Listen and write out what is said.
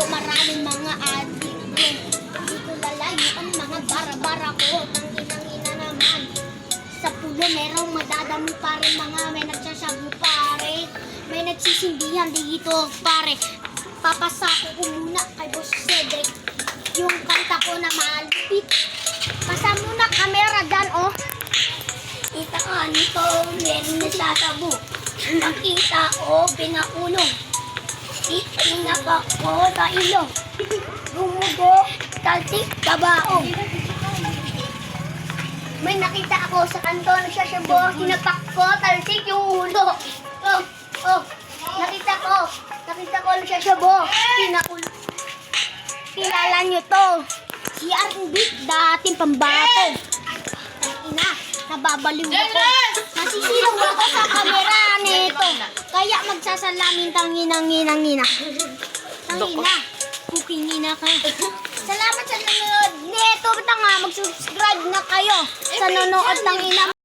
maraming mga adik. Hindi ko lalayuan mga bara-bara ko. Tangina naman. Sa pulo merong madadamo pare, mga may nagsasabi pare. May nagsisindihan dito pare. Papasako ko muna kay Boss Cedric yung kanta ko na malupit. Pasa muna kamera dyan, oh. Kita ka nito, meron nagsasabo. Nakita ko, pinakulong. Itinapa ko sa ilong. Gumugo, talsik, kabaong. May nakita ako sa kanto, nagsasabo. Hinapak ko, talsik yung ulo. Oh, nakita ko, nagsasabo. Pinakulong. Kilala nyo to. Si R&B, dating pambato. Ang ina, nababaliw ako. Nasisilaw ako sa kamera nito. Kaya magsasalamin tangina. Tangina, kukingina ka. Salamat sa nanonood nito. Basta nga, mag-subscribe na kayo sa nanonood tangina.